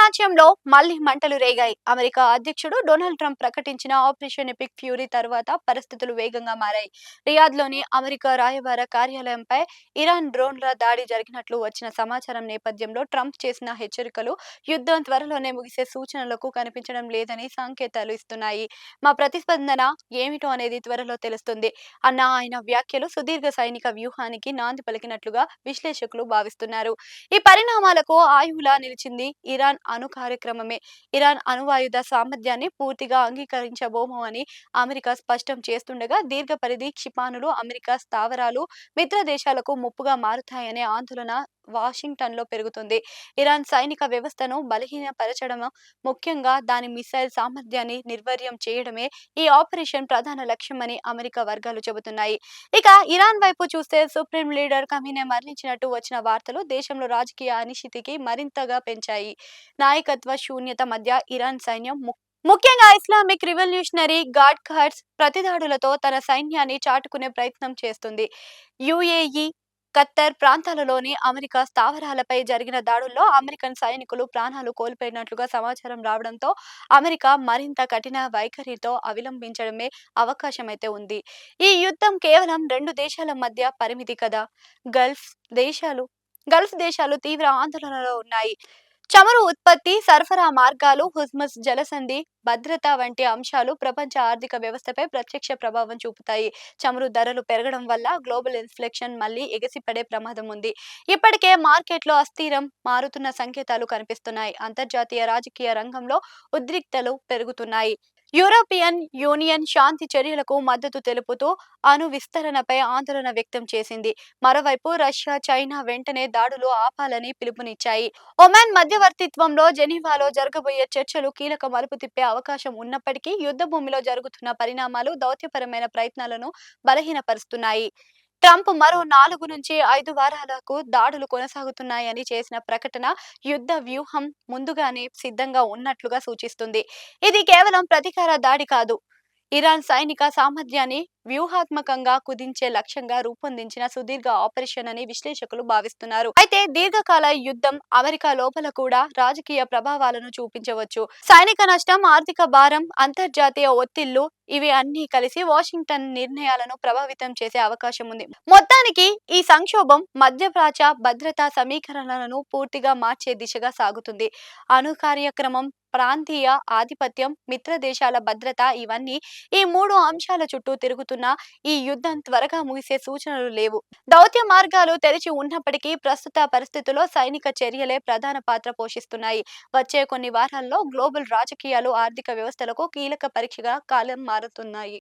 అగ్రరాజ్యంలో మళ్లీ మంటలు రేగాయి. అమెరికా అధ్యక్షుడు డొనాల్డ్ ట్రంప్ ప్రకటించిన ఆపరేషన్ ఎపిక్ ఫ్యూరీ తర్వాత పరిస్థితులు వేగంగా మారాయి. రియాద్‌లోని అమెరికా రాయబార కార్యాలయంపై ఇరాన్ డ్రోన్ల దాడి జరిగినట్లు వచ్చిన సమాచారం నేపథ్యంలో ట్రంప్ చేసిన హెచ్చరికలు యుద్ధం త్వరలోనే ముగిసే సూచనలకు కనిపించడం లేదని సంకేతాలు ఇస్తున్నాయి. మా ప్రతిస్పందన ఏమిటో అనేది త్వరలో తెలుస్తుంది అన్న ఆయన వ్యాఖ్యలు సుదీర్ఘ సైనిక వ్యూహానికి నాంది పలికినట్లుగా విశ్లేషకులు భావిస్తున్నారు. ఈ పరిణామాలకు ఆయువులా నిలిచింది ఇరాన్ అణు కార్యక్రమమే. ఇరాన్ అణ్వాయుధ సామర్థ్యాన్ని పూర్తిగా అంగీకరించబోము అని అమెరికా స్పష్టం చేస్తుండగా దీర్ఘ పరిధి క్షిపణులు అమెరికా స్థావరాలు, మిత్ర దేశాలకు ముప్పుగా మారుతాయనే ఆందోళన వాషింగ్టన్లో పెరుగుతుంది. ఇరాన్ సైనిక వ్యవస్థను బలహీనపరచడం, ముఖ్యంగా దాని మిసైల్ సామర్థ్యాన్ని నిర్వీర్యం చేయడమే ఈ ఆపరేషన్ ప్రధాన లక్ష్యమని అమెరికా వర్గాలు చెబుతున్నాయి. ఇక ఇరాన్ వైపు చూస్తే సుప్రీం లీడర్ ఖమీనీ మరణించినట్టు వచ్చిన వార్తలు దేశంలో రాజకీయ అనిశ్చితికి మరింతగా పెంచాయి. నాయకత్వ శూన్యత మధ్య ఇరాన్ సైన్యం ముఖ్యంగా ఇస్లామిక్ రివల్యూషనరీ గార్డ్ కార్డ్స్ ప్రతిదాడులతో తన సైన్యాన్ని చాటుకునే ప్రయత్నం చేస్తుంది. యుఏఈ, ఖత్తర్ ప్రాంతాలలోని అమెరికా స్థావరాలపై జరిగిన దాడుల్లో అమెరికన్ సైనికులు ప్రాణాలు కోల్పోయినట్లుగా సమాచారం రావడంతో అమెరికా మరింత కఠిన వైఖరితో అవలంబించడమే అవకాశమైతే ఉంది. ఈ యుద్ధం కేవలం రెండు దేశాల మధ్య పరిమితి కదా. గల్ఫ్ దేశాలు గల్ఫ్ దేశాలు తీవ్ర ఆందోళనలో ఉన్నాయి. చమురు ఉత్పత్తి, సరఫరా మార్గాలు, హుర్ముజ్ జలసంధి భద్రత వంటి అంశాలు ప్రపంచ ఆర్థిక వ్యవస్థపై ప్రత్యక్ష ప్రభావం చూపుతాయి. చమురు ధరలు పెరగడం వల్ల గ్లోబల్ ఇన్ఫ్లేషన్ మళ్లీ ఎగసిపడే ప్రమాదం ఉంది. ఇప్పటికే మార్కెట్లో అస్థిరం మారుతున్న సంకేతాలు కనిపిస్తున్నాయి. అంతర్జాతీయ రాజకీయ రంగంలో ఉద్రిక్తలు పెరుగుతున్నాయి. యూరోపియన్ యూనియన్ శాంతి చర్యలకు మద్దతు తెలుపుతూ అణు విస్తరణపై ఆందోళన వ్యక్తం చేసింది. మరోవైపు రష్యా, చైనా వెంటనే దాడులు ఆపాలని పిలుపునిచ్చాయి. ఒమాన్ మధ్యవర్తిత్వంలో జెనీవాలో జరగబోయే చర్చలు కీలక మలుపు తిప్పే అవకాశం ఉన్నప్పటికీ యుద్ధ భూమిలో జరుగుతున్న పరిణామాలు దౌత్యపరమైన ప్రయత్నాలను బలహీనపరుస్తున్నాయి. ట్రంప్ మరో 4 నుంచి 5 వారాలకు దాడులు కొనసాగుతున్నాయని చేసిన ప్రకటన యుద్ధ వ్యూహం ముందుగానే సిద్ధంగా ఉన్నట్లుగా సూచిస్తుంది. ఇది కేవలం ప్రతీకార దాడి కాదు, ఇరాన్ సైనిక సామర్థ్యాన్ని వ్యూహాత్మకంగా కుదించే లక్ష్యంగా రూపొందించిన సుదీర్ఘ ఆపరేషన్ అని విశ్లేషకులు భావిస్తున్నారు. అయితే దీర్ఘకాల యుద్ధం అమెరికా లోపల కూడా రాజకీయ ప్రభావాలను చూపించవచ్చు. సైనిక నష్టం, ఆర్థిక భారం, అంతర్జాతీయ ఒత్తిళ్లు ఇవి అన్ని కలిసి వాషింగ్టన్ నిర్ణయాలను ప్రభావితం చేసే అవకాశం ఉంది. మొత్తానికి ఈ సంక్షోభం మధ్యప్రాచ్య భద్రతా సమీకరణలను పూర్తిగా మార్చే దిశగా సాగుతుంది. అణు కార్యక్రమం, ప్రాంతీయ ఆధిపత్యం, మిత్ర దేశాల భద్రత ఇవన్నీ ఈ మూడు అంశాల చుట్టూ తిరుగుతున్న ఈ యుద్ధం త్వరగా ముగిసే సూచనలు లేవు. దౌత్య మార్గాలు తెరిచి ఉన్నప్పటికీ ప్రస్తుత పరిస్థితుల్లో సైనిక చర్యలే ప్రధాన పాత్ర పోషిస్తున్నాయి. వచ్చే కొన్ని వారాల్లో గ్లోబల్ రాజకీయాలు, ఆర్థిక వ్యవస్థలకు కీలక పరీక్షగా కాలం మారుతున్నాయి.